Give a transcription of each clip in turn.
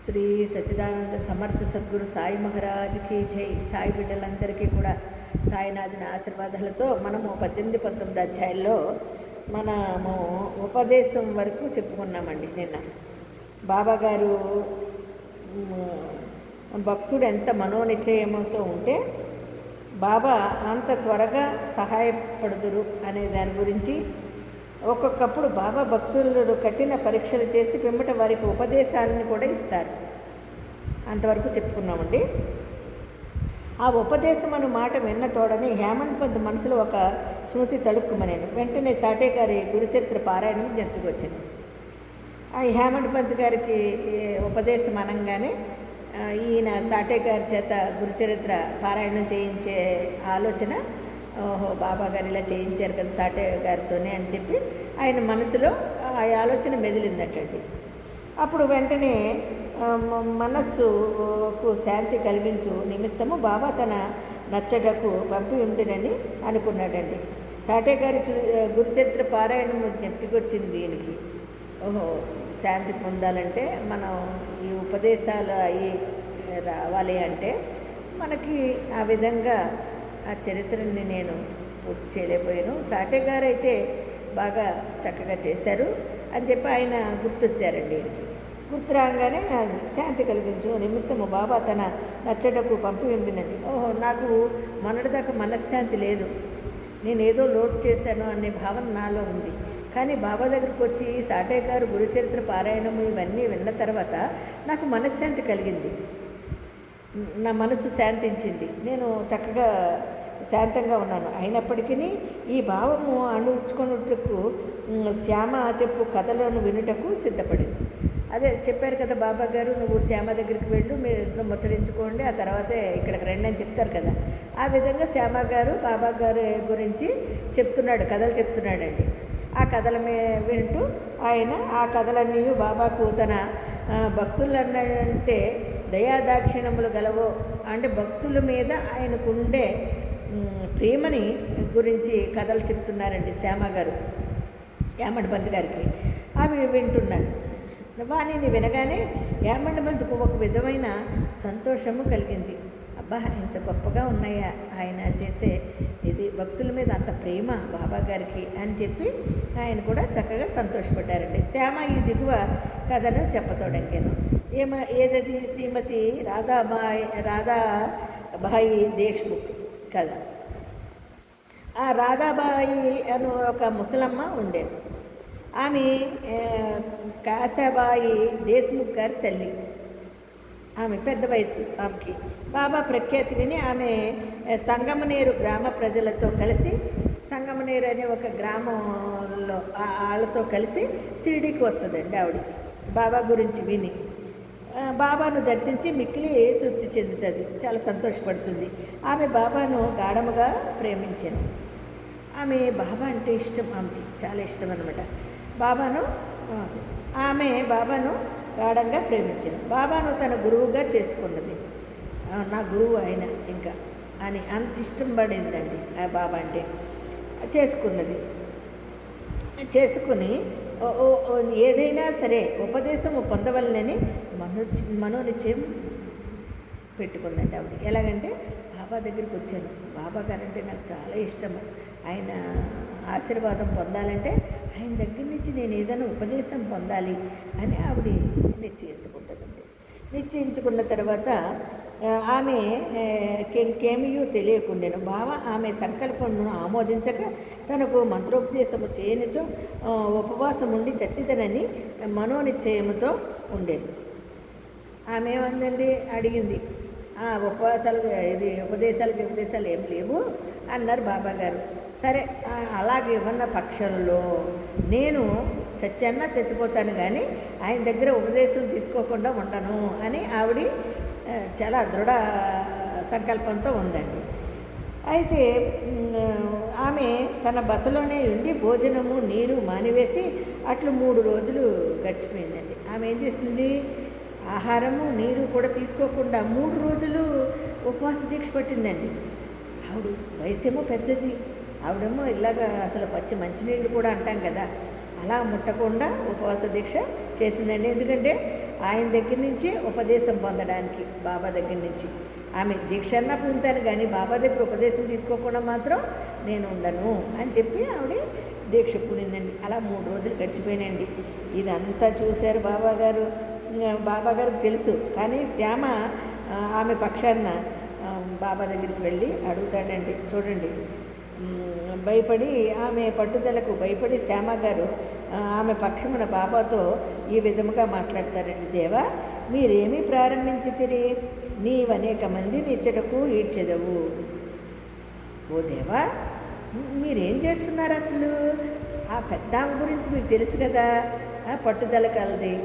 శ్రీ సచ్చిదానంద సమర్థ సద్గురు సాయి మహారాజ్కి జై. సాయి బిడ్డలందరికీ కూడా సాయినాథుని ఆశీర్వాదాలతో మనము 18, 19 అధ్యాయాల్లో మనము ఉపదేశం వరకు చెప్పుకున్నామండి. నిన్న బాబాగారు భక్తుడు ఎంత మనోనిశ్చయముతో ఉంటే బాబా అంత త్వరగా సహాయపడుదురు అనే దాని గురించి, ఒక్కొక్కప్పుడు బాబా భక్తులు కఠిన పరీక్షలు చేసి పిమ్మట వారికి ఉపదేశాలను కూడా ఇస్తారు. అంతవరకు చెప్పుకున్నామండి. ఆ ఉపదేశం అనే మాట విన్న తోడని హేమంత్ పంత్ మనసులో ఒక స్మృతి తడుక్కుమనేను. వెంటనే సాటే గారి గురుచరిత్ర పారాయణం జంతుకొచ్చింది. ఆ హేమంత్ పంత్ గారికి ఉపదేశం అనగానే ఈయన సాటే గారి చేత గురుచరిత్ర పారాయణం చేయించే ఆలోచన, ఓహో బాబా గారు ఇలా చేయించారు కదా సాటే గారితోనే అని చెప్పి ఆయన మనసులో ఆ ఆలోచన మెదిలిందటండి. అప్పుడు వెంటనే మనస్సుకు శాంతి కలిగించు నిమిత్తము బాబా తన నచ్చటకు పంపి ఉండినని అనుకున్నాడండి. సాటే గారి గురుచరిత్ర పారాయణం జ్ఞప్తికొచ్చింది దీనికి. ఓహో శాంతి పొందాలంటే మనం ఈ ఉపదేశాలు అవి రావాలి అంటే మనకి ఆ విధంగా ఆ చరిత్రని నేను పూర్తి చేయలేకపోయాను. సాటే గారు అయితే బాగా చక్కగా చేశారు అని చెప్పి ఆయన గుర్తొచ్చారండి. గుర్తు రాగానే శాంతి కలిగించు నిమిత్తము బాబా తన నచ్చటకు పంపి ఉండినది. ఓహో నాకు మొన్నటిదాకా మనశ్శాంతి లేదు, నేను ఏదో లోటు చేశాను అనే భావన నాలో ఉంది. కానీ బాబా దగ్గరికి వచ్చి సాటే గారు గురుచరిత్ర పారాయణము ఇవన్నీ విన్న తర్వాత నాకు మనశ్శాంతి కలిగింది, నా మనసు శాంతించింది, నేను చక్కగా శాంతంగా ఉన్నాను. అయినప్పటికీ ఈ భావము అణుచుకొనుటకు శ్యామ చెప్పు కథలను వినుటకు సిద్ధపడింది. అదే చెప్పారు కదా బాబా గారు, నువ్వు శ్యామ దగ్గరికి వెళ్ళు, మీరు ఇద్దరు ముచ్చరించుకోండి, ఆ తర్వాతే ఇక్కడికి రండి అని చెప్తారు కదా. ఆ విధంగా శ్యామ గారు బాబా గారి గురించి చెప్తున్నాడు, కథలు చెప్తున్నాడండి. ఆ కథల వింటూ ఆయన ఆ కథలన్నీ బాబాకు తన భక్తులన్నంటే దయాదాక్షిణ్యములు గలవో అంటే భక్తుల మీద ఆయనకుండే ప్రేమని గురించి కథలు చెప్తున్నారండి శ్యామ గారు హేమంత్ పంత్ గారికి. అవి వింటున్నాను. వాణిని వినగానే హేమంత్ పంత్కు ఒక విధమైన సంతోషము కలిగింది. అబ్బా ఇంత గొప్పగా ఉన్నాయా ఆయన చేసే ఇది, భక్తుల మీద అంత ప్రేమ బాబా గారికి అని చెప్పి ఆయన కూడా చక్కగా సంతోషపడ్డారండి. శ్యామ ఈ దిగువ కథను చెప్పతోడంగాను. ఏదది శ్రీమతి రాధాబాయి దేశ్ముఖ్ కథ. ఆ రాధాబాయి అను ఒక ముసలమ్మ ఉండేది. ఆమె కాశాబాయి దేశ్ముఖ్ గారి తల్లి. ఆమె పెద్ద వయసు ఆమెకి. బాబా ప్రఖ్యాతి విని ఆమె సంగమనేరు గ్రామ ప్రజలతో కలిసి, సంగమనేరు అనే ఒక గ్రామంలో వాళ్ళతో కలిసి షిరిడీకి వస్తుందండి ఆవిడ. బాబా గురించి విని బాబాను దర్శించి మిక్కిలి తృప్తి చెందుతుంది, చాలా సంతోషపడుతుంది. ఆమె బాబాను గాఢముగా ప్రేమించింది. ఆమె బాబా అంటే ఇష్టం, ఆమెకి చాలా ఇష్టం అన్నమాట. ఆమె బాబాను గాఢంగా ప్రేమించింది. బాబాను తన గురువుగా చేసుకున్నది. నా గురువు ఆయన ఇంకా అని అంత ఇష్టం పడిందండి ఆ బాబా అంటే. చేసుకుని ఏదైనా సరే ఉపదేశము పొందవలనని మనోనిశ్చయం పెట్టుకుందండి ఆవిడ. ఎలాగంటే బాబా దగ్గరికి వచ్చాను, బాబా గారంటే నాకు చాలా ఇష్టము, ఆయన ఆశీర్వాదం పొందాలంటే ఆయన దగ్గర నుంచి నేను ఏదైనా ఉపదేశం పొందాలి అని ఆవిడ నిశ్చయించుకుంటుందండి. నిశ్చయించుకున్న తర్వాత ఆమె ఇంకేమీ తెలియకుండాను బాబా ఆమె సంకల్పమును ఆమోదించక తనకు మంత్రోపదేశము చేయనిచో ఉపవాసం ఉండి చచ్చితనని మనోనిశ్చయముతో ఉండేది. ఆమె ఏమందండి అడిగింది, ఉపదేశాలు ఏం లేవు అన్నారు బాబా గారు. సరే అలాగే ఉన్న పక్షంలో నేను చచ్చిపోతాను కానీ ఆయన దగ్గర ఉపదేశం తీసుకోకుండా ఉండను అని ఆవిడ చాలా దృఢ సంకల్పంతో ఉందండి. అయితే ఆమె తన బసలోనే ఉండి భోజనము నీరు మానివేసి అట్లు 3 రోజులు గడిచిపోయిందండి. ఆమె ఏం చేసింది, ఆహారము నీరు కూడా తీసుకోకుండా 3 రోజులు ఉపవాస దీక్ష పట్టిందండి. ఆవిడ వయసేమో పెద్దది, ఆవిడేమో ఇలాగా అసలు మంచినీళ్ళు కూడా అంటాం కదా, అలా ముట్టకుండా ఉపవాస దీక్ష చేసిందండి. ఎందుకంటే ఆయన దగ్గర నుంచి ఉపదేశం పొందడానికి, బాబా దగ్గర నుంచి. ఆమె దీక్ష అన్నా పొందుతాను కానీ బాబా దగ్గర ఉపదేశం తీసుకోకుండా మాత్రం నేను ఉండను అని చెప్పి ఆవిడ దీక్ష పూనిందండి. అలా 3 రోజులు గడిచిపోయినండి. ఇదంతా చూశారు బాబాగారు. బాబాగారికి తెలుసు. కానీ శ్యామ ఆమె పక్షాన బాబా దగ్గరికి వెళ్ళి అడుగుతాడండి. చూడండి, భయపడి, ఆమె పట్టుదలకు భయపడి శ్యామగారు ఆమె పక్షమున బాబాతో ఈ విధముగా మాట్లాడతారండి. దేవా, మీరేమీ ప్రారంభించితిరి, నీవనేక మందిని ఇచ్చటకు ఈడ్చెదవు. ఓ దేవా, మీరేం చేస్తున్నారు అసలు? ఆ పెద్ద ఆమె గురించి మీకు తెలుసు కదా, పట్టుదల కలది.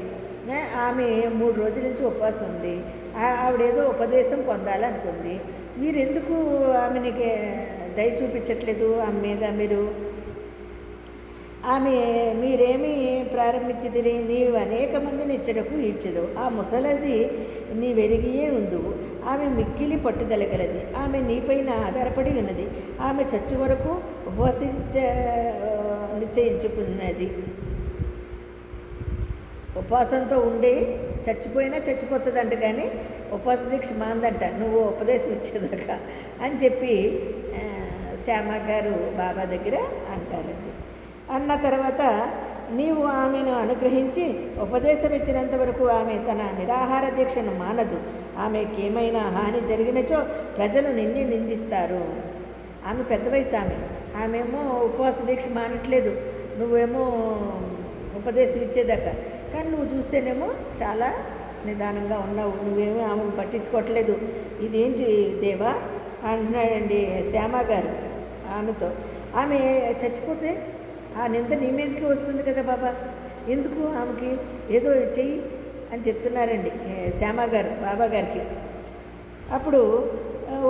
ఆమె 3 రోజుల నుంచి ఉపవాసం ఉంది. ఆవిడేదో ఉపదేశం పొందాలనుకుంది. మీరెందుకు ఆమెనికి దయ చూపించట్లేదు ఆమె మీద? మీరేమీ ప్రారంభించిదిరి, నీవు అనేక మందిని ఇచ్చడకు ఈడ్చదు. ఆ ముసలది నీ వెరిగియే ఉండు. ఆమె మిక్కిలి పట్టుదలగలది. ఆమె నీపైన ఆధారపడి ఉన్నది. ఆమె చచ్చు వరకు నిశ్చయించుకున్నది. ఉపవాసంతో ఉండి చచ్చిపోయినా చచ్చిపోతుందంట, కానీ ఉపవాస దీక్ష మాందంట నువ్వు ఉపదేశం ఇచ్చేదాకా అని చెప్పి శ్యామగారు బాబా దగ్గర అంటారండి. అన్న తర్వాత నీవు ఆమెను అనుగ్రహించి ఉపదేశం ఇచ్చినంత వరకు ఆమె తన నిరాహార దీక్షను మానదు. ఆమెకి ఏమైనా హాని జరిగినచో ప్రజలు నిన్నే నిందిస్తారు. ఆమె పెద్ద వయసు, ఆమెమో ఉపవాస దీక్ష మానట్లేదు, నువ్వేమో ఉపదేశం ఇచ్చేదాకా. కానీ నువ్వు చూస్తేనేమో చాలా నిదానంగా ఉన్నావు, నువ్వేమో ఆమెను పట్టించుకోవట్లేదు. ఇదేంటి దేవా అంటున్నాడండి శ్యామగారు ఆమెతో. ఆమె చచ్చిపోతే ఆ నింద నీ మీదకి వస్తుంది కదా బాబా, ఎందుకు ఆమెకి ఏదో చెయ్యి అని చెప్తున్నారండి శ్యామగారు బాబా గారికి. అప్పుడు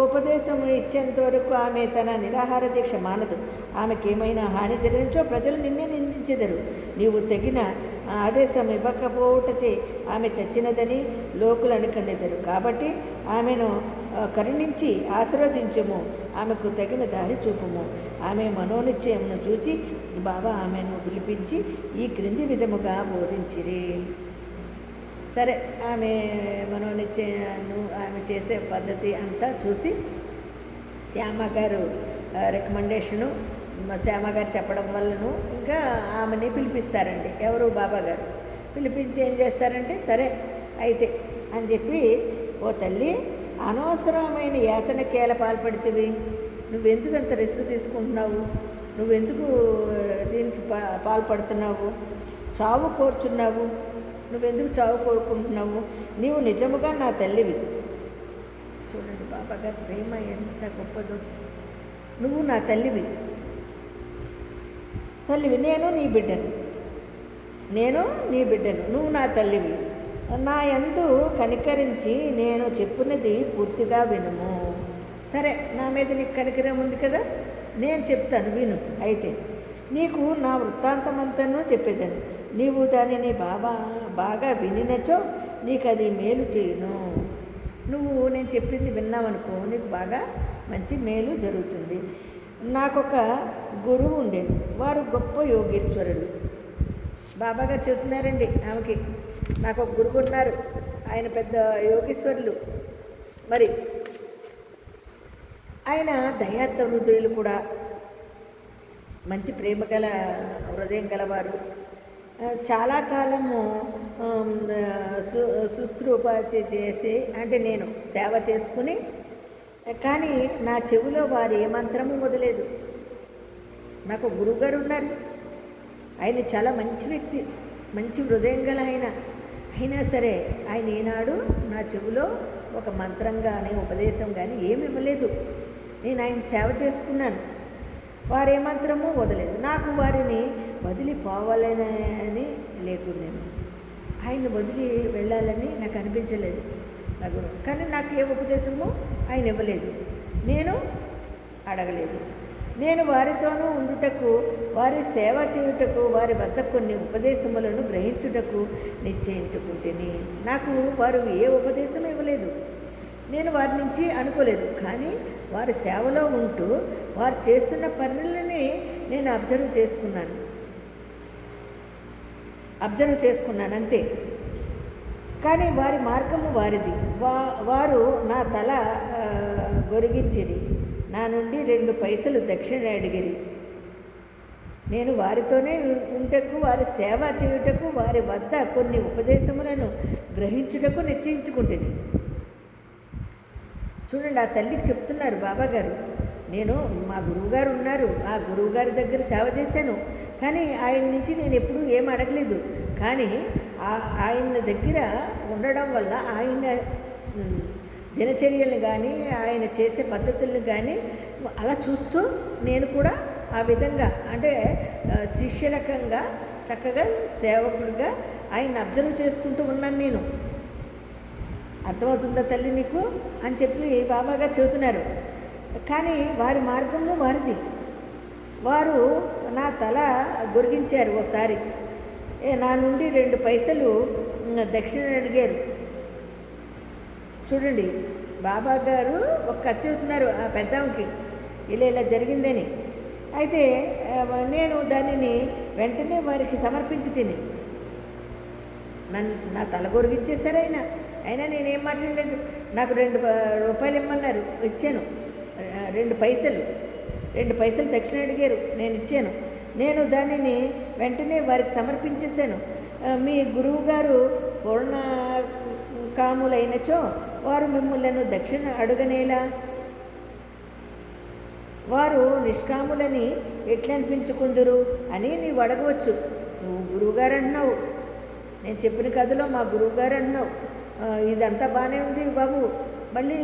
ఉపదేశం ఇచ్చేంత వరకు ఆమె తన నిరాహార దీక్ష మానదు. ఆమెకి ఏమైనా హాని జరిగించో ప్రజలు నిన్నే నిందించెదరు. నీవు తగిన ఆదేశం ఇవ్వకపోవటచే ఆమె చచ్చినదని లోకులు అనుకునేదరు. కాబట్టి ఆమెను కరుణించి ఆశీర్వదించుము, ఆమెకు తగిన దారి చూపుము. ఆమె మనోనిశ్చయమును చూచి బాబా ఆమెను పిలిపించి ఈ క్రింది విధముగా బోధించిరి. సరే, ఆమె మనోనిశ్చయను ఆమె చేసే పద్ధతి అంతా చూసి శ్యామగారు రికమెండేషను, శ్యామగారు చెప్పడం వల్లను ఇంకా ఆమెని పిలిపిస్తారండి. ఎవరు? బాబా గారు పిలిపించి ఏం చేస్తారంటే, సరే అయితే అని చెప్పి, ఓ తల్లి, అనవసరమైన యాతనకేల పాల్పడితివి, నువ్వెందుకు అంత రిస్క్ తీసుకుంటున్నావు, నువ్వెందుకు దీనికి పాల్పడుతున్నావు, చావు కోరుచున్నావు, నువ్వెందుకు చావు కోరుకుంటున్నావు, నీవు నిజముగా నా తల్లివి. చూడండి బాబాగారి ప్రేమ ఎంత గొప్పదో. నువ్వు నా తల్లివి, నేను నీ బిడ్డను, నువ్వు నా తల్లివి. నా యందు కనికరించి నేను చెప్పినది పూర్తిగా వినుము. సరే, నా మీద నీకు కనికరం ఉంది కదా, నేను చెప్తాను విను. అయితే నీకు నా వృత్తాంతమంతను చెప్పేదాను. నీవు దానిని బాగా వినినచో నీకు అది మేలు చేయును. నువ్వు నేను చెప్పింది విన్నావనుకో, నీకు బాగా మంచి మేలు జరుగుతుంది. నాకొక గురువు ఉండేది, వారు గొప్ప యోగేశ్వరులు. బాబాగారు చెప్తున్నారండి ఆమెకి, నాకు ఒక గురువు ఉన్నారు, ఆయన పెద్ద యోగేశ్వరులు. మరి ఆయన దయార్థ హృదయులు కూడా, మంచి ప్రేమ గల హృదయం గలవారు. చాలా కాలము శుశ్రూప చేసి, అంటే నేను సేవ చేసుకుని, కానీ నా చెవిలో వారు ఏ మంత్రము వదలేదు. నాకు గురువుగారు ఉన్నారు, ఆయన చాలా మంచి వ్యక్తి, మంచి హృదయం గల ఆయన. అయినా సరే ఆయన ఈనాడు నా చెవిలో ఒక మంత్రం కానీ ఉపదేశం కానీ ఏమి ఇవ్వలేదు. నేను ఆయన సేవ చేసుకున్నాను, వారే మంత్రము వదలేదు. నాకు వారిని వదిలిపోవాలని లేకున్నాను, ఆయన వదిలి వెళ్ళాలని నాకు అనిపించలేదు నాకు. కానీ నాకు ఏ ఉపదేశము ఆయన ఇవ్వలేదు, నేను అడగలేదు. నేను వారితోనూ ఉండుటకు, వారి సేవ చేయుటకు, వారి వద్ద కొన్ని ఉపదేశములను గ్రహించుటకు నిశ్చయించుకుంటుని. నాకు వారు ఏ ఉపదేశం ఇవ్వలేదు, నేను వారి నుంచి అనుకోలేదు. కానీ వారి సేవలో ఉంటూ వారు చేస్తున్న పనులని నేను అబ్జర్వ్ చేసుకున్నాను అంతే. కానీ వారి మార్గము వారిది. వారు నా తల గొరిగించిరి, నా నుండి 2 పైసలు దక్షిణ అడిగిరి. నేను వారితోనే ఉంటకు, వారి సేవ చేయుటకు, వారి వద్ద కొన్ని ఉపదేశములను గ్రహించుటకు నిశ్చయించుకుంటుంది. చూడండి, ఆ తల్లికి చెప్తున్నారు బాబాగారు, నేను మా గురువుగారు ఉన్నారు, ఆ గురువుగారి దగ్గర సేవ చేశాను, కానీ ఆయన నుంచి నేను ఎప్పుడూ ఏం అడగలేదు. కానీ ఆయన దగ్గర ఉండడం వల్ల ఆయన దినచర్యలను కానీ ఆయన చేసే పద్ధతులను కానీ అలా చూస్తూ నేను కూడా ఆ విధంగా అంటే శిష్యరకంగా చక్కగా సేవకుడిగా ఆయన అబ్జర్వ్ చేసుకుంటూ ఉన్నాను నేను. అర్థమవుతుందా తల్లి నీకు అని చెప్పి బాబాగారు చెబుతున్నారు. కానీ వారి మార్గము వారిది. వారు నా తల గొరిగించారు ఒకసారి, నా నుండి 2 పైసలు దక్షిణ అడిగారు. చూడండి, బాబా గారు ఒక కథ చెబుతున్నారు ఆ పెద్దానికి, ఇలా జరిగిందని. అయితే నేను దానిని వెంటనే వారికి సమర్పించి తిని నా తల గొరిగించేశారు అయినా నేనేం మాట్లాడలేదు. నాకు 2 రూపాయలు ఇమ్మన్నారు, ఇచ్చాను. 2 పైసలు దక్షిణ అడిగారు, నేను ఇచ్చాను. నేను దానిని వెంటనే వారికి సమర్పించేశాను. మీ గురువుగారు పూర్ణ కాములైనచో వారు మిమ్మల్ని దక్షిణ అడుగనేలా? వారు నిష్కాములని ఎట్లా అనిపించుకుందరు అని నీవు అడగవచ్చు. నువ్వు గురువుగారు అంటున్నావు, నేను చెప్పిన కథలో మా గురువుగారు అంటున్నావు, ఇదంతా బాగానే ఉంది బాబు, మళ్ళీ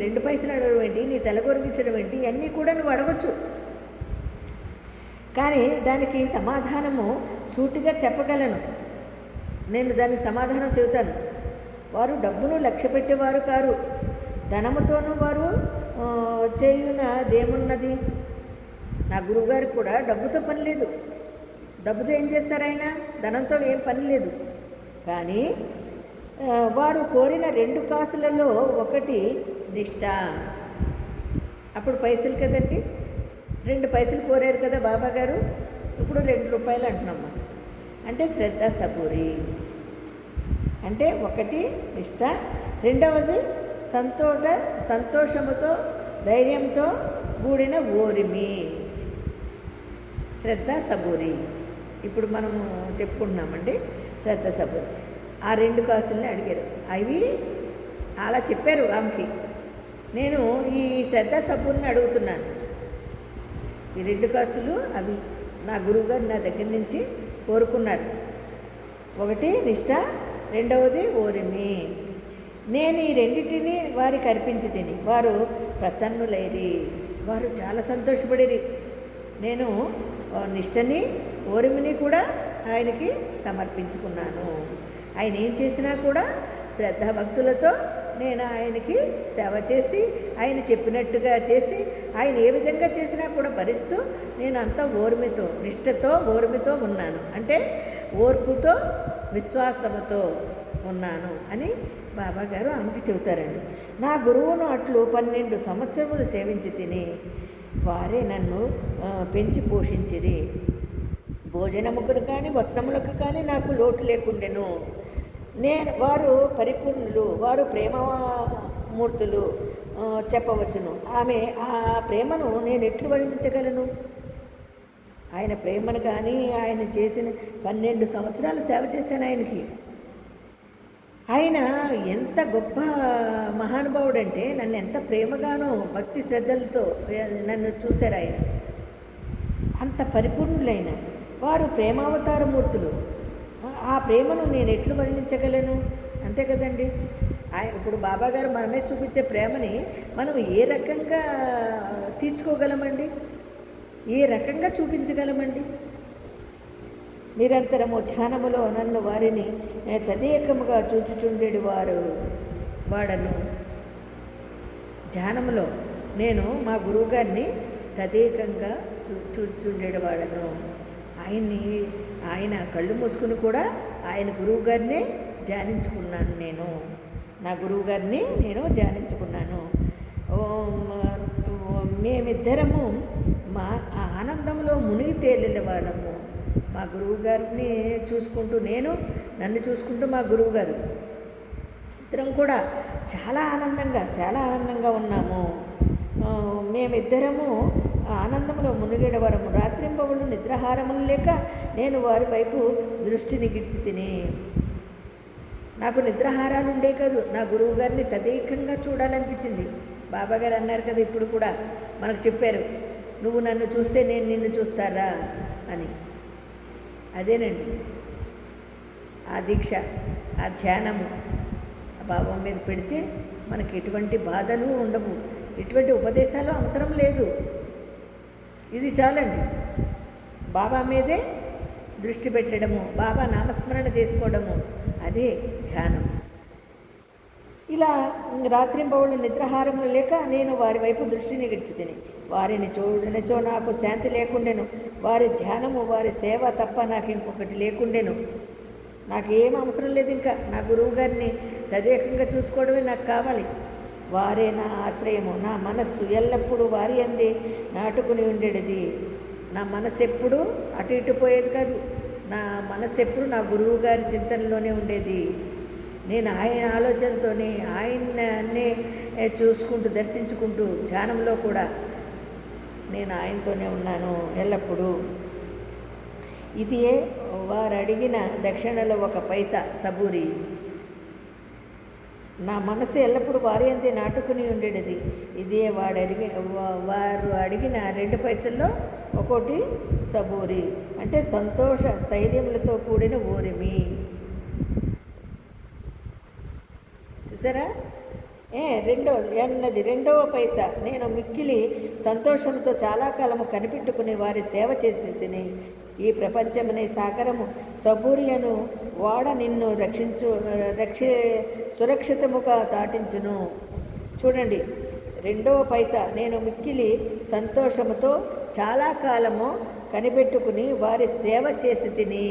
2 పైసలు అడగడం ఏంటి, నీ తల కొరిగించడం ఏంటి, ఇవన్నీ కూడా నువ్వు అడగచ్చు. కానీ దానికి సమాధానము సూటిగా చెప్పగలను. నేను దానికి సమాధానం చెబుతాను. వారు డబ్బును లక్ష్య పెట్టేవారు కారు, ధనముతోనూ వారు చేయునదేమున్నది. నా గురువుగారికి కూడా డబ్బుతో పని లేదు. డబ్బుతో ఏం చేస్తారు ఆయన? ధనంతో ఏం పని లేదు. కానీ వారు కోరిన 2 కాసులలో ఒకటి నిష్ఠ. అప్పుడు పైసలు కదండి, 2 పైసలు కోరారు కదా బాబాగారు, ఇప్పుడు 2 రూపాయలు అంటున్నాము. అంటే శ్రద్ధ సబూరి అంటే ఒకటి నిష్ఠ, రెండవది సంతోషముతో ధైర్యంతో కూడిన ఓరిమి, శ్రద్ధ సబూరి. ఇప్పుడు మనము చెప్పుకుంటున్నామండి శ్రద్ధ సబూరి. ఆ 2 కాసుల్ని అడిగారు. అవి అలా చెప్పారు ఆమెకి. నేను ఈ శ్రద్ధ సబూరిని అడుగుతున్నాను. ఈ 2 కాసులు అవి నా గురువుగారు నా దగ్గర నుంచి కోరుకున్నారు. ఒకటి నిష్ఠ, రెండవది ఓరిమి. నేను ఈ 2టిని వారికి అర్పించి తిని వారు ప్రసన్నులైరి, వారు చాలా సంతోషపడిరి. నేను నిష్ఠని ఓరిమిని కూడా ఆయనకి సమర్పించుకున్నాను. ఆయన ఏం చేసినా కూడా శ్రద్ధాభక్తులతో నేను ఆయనకి సేవ చేసి, ఆయన చెప్పినట్టుగా చేసి, ఆయన ఏ విధంగా చేసినా కూడా భరిస్తూ నేను అంతా ఓర్మితో నిష్ఠతో ఓర్మితో ఉన్నాను. అంటే ఓర్పుతో విశ్వాసముతో ఉన్నాను అని బాబాగారు ఆమెకి చెబుతారండి. నా గురువును అట్లు 12 సంవత్సరములు సేవించి తిని వారే నన్ను పెంచి పోషించిరి. భోజనముకు కానీ వస్త్రములకు కానీ నాకు లోటు లేకుండెను. వారు పరిపూర్ణులు, వారు ప్రేమమూర్తులు చెప్పవచ్చును. ఆమె ఆ ప్రేమను నేను ఎట్లు వర్ణించగలను? ఆయన ప్రేమను కానీ ఆయన చేసిన 12 సంవత్సరాలు సేవ చేశాను ఆయనకి. ఆయన ఎంత గొప్ప మహానుభావుడు అంటే నన్ను ఎంత ప్రేమగానో భక్తి శ్రద్ధలతో నన్ను చూశారు ఆయన. అంత పరిపూర్ణులైన వారు ప్రేమావతారమూర్తులు. ఆ ప్రేమను నేను ఎట్లు వర్ణించగలను? అంతే కదండి. ఇప్పుడు బాబాగారు మనమే చూపించే ప్రేమని మనం ఏ రకంగా తీర్చుకోగలమండి? ఏ రకంగా చూపించగలమండి? నిరంతరము ధ్యానములో నన్ను వారిని తదేకముగా చూచుచుండేడు వాడను. ధ్యానములో నేను మా గురువుగారిని తదేకంగా చూచుచుండేడు వాడను. ఆయన కళ్ళు మూసుకుని కూడా ఆయన గురువుగారినే ధ్యానించుకున్నాను. నా గురువుగారిని నేను ధ్యానించుకున్నాను. మేమిద్దరము మా ఆనందంలో మునిగి తేలిన వాళ్ళము. మా గురువుగారిని చూసుకుంటూ నన్ను చూసుకుంటూ మా గురువుగారు ఇద్దరం కూడా చాలా ఆనందంగా ఉన్నాము. మేమిద్దరము ఆనందంలో మునిగేడవరము. రాత్రింబవళ్ళు నిద్రాహారములు లేక నేను వారి వైపు దృష్టిని గిడ్చి తిని. నాకు నిద్రాహారాలు ఉండే కాదు, నా గురువు గారిని తదేకంగా చూడాలనిపించింది. బాబాగారు అన్నారు కదా, ఇప్పుడు కూడా మనకు చెప్పారు, నువ్వు నన్ను చూస్తే నేను నిన్ను చూస్తారా అని. అదేనండి ఆ దీక్ష, ఆ ధ్యానము బాబా మీద పెడితే మనకి ఎటువంటి బాధలు ఉండవు, ఎటువంటి ఉపదేశాలు అవసరం లేదు. ఇది చాలండి. బాబా మీదే దృష్టి పెట్టడము, బాబా నామస్మరణ చేసుకోవడము, అదే ధ్యానం. ఇలా రాత్రింబవళ్ళు నిద్రాహారములు లేక నేను వారి వైపు దృష్టిని గిడ్చి తిని. వారిని చూడనిచో నాకు శాంతి లేకుండెను. వారి ధ్యానము, వారి సేవ తప్ప నాకు ఇంకొకటి లేకుండెను. నాకేం అవసరం లేదు, ఇంకా నా గురువు గారిని తదేకంగా చూసుకోవడమే నాకు కావాలి. వారే నా ఆశ్రయము. నా మనస్సు ఎల్లప్పుడూ వారి అందే నాటుకుని ఉండేది. నా మనసు ఎప్పుడు అటు ఇటు పోయేది కాదు. నా మనసు ఎప్పుడు నా గురువు గారి చింతనలోనే ఉండేది. నేను ఆయన ఆలోచనతోనే ఆయన్నే చూసుకుంటూ దర్శించుకుంటూ ధ్యానంలో కూడా నేను ఆయనతోనే ఉన్నాను ఎల్లప్పుడూ. ఇది వారు అడిగిన దక్షిణలో 1 పైసా సబూరి. నా మనసు ఎల్లప్పుడూ వారి అంతే నాటుకుని ఉండేది. ఇదే వారు అడిగిన 2 పైసల్లో 1 సబూరి, అంటే సంతోష స్థైర్యములతో కూడిన ఓరిమి. చూసారా? రెండవ పైసా నేను మిక్కిలి సంతోషంతో చాలా కాలము కనిపెట్టుకుని వారి సేవ చేసి తిని. ఈ ప్రపంచమనే సాగరము సబూరియను వాడ నిన్ను సురక్షితముగా దాటించును. చూడండి, 2వ పైసా నేను మిక్కిలి సంతోషముతో చాలా కాలము కనిపెట్టుకుని వారి సేవ చేసి తిని.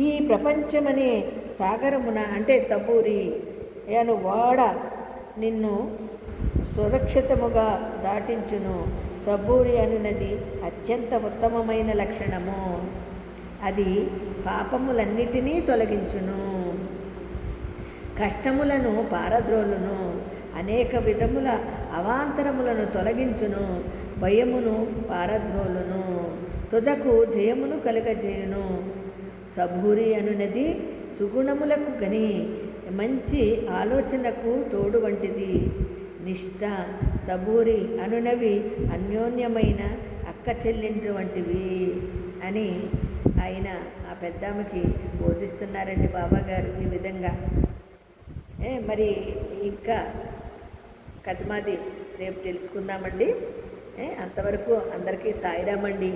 ఈ ప్రపంచమనే సాగరమున, అంటే సబూరి అను వాడ నిన్ను సురక్షితముగా దాటించును. సబూరి అనున్నది అత్యంత ఉత్తమమైన లక్షణము. అది పాపములన్నిటినీ తొలగించును, కష్టములను పారద్రోలును, అనేక విధముల అవాంతరములను తొలగించును, భయమును పారద్రోలును, తుదకు జయమును కలుగజేయును. సబూరి అనున్నది సుగుణములకు గని మంచి ఆలోచనకు తోడు వంటిది. నిష్ఠ, సబూరి అనునవి అన్యోన్యమైన అక్క చెల్లెండ్రు వంటివి అని ఆయన ఆ పెద్దామకి బోధిస్తున్నారండి బాబాగారు ఈ విధంగా. మరి ఇంకా కథమాది రేపు తెలుసుకుందామండి. అంతవరకు అందరికీ సాయిరామండి.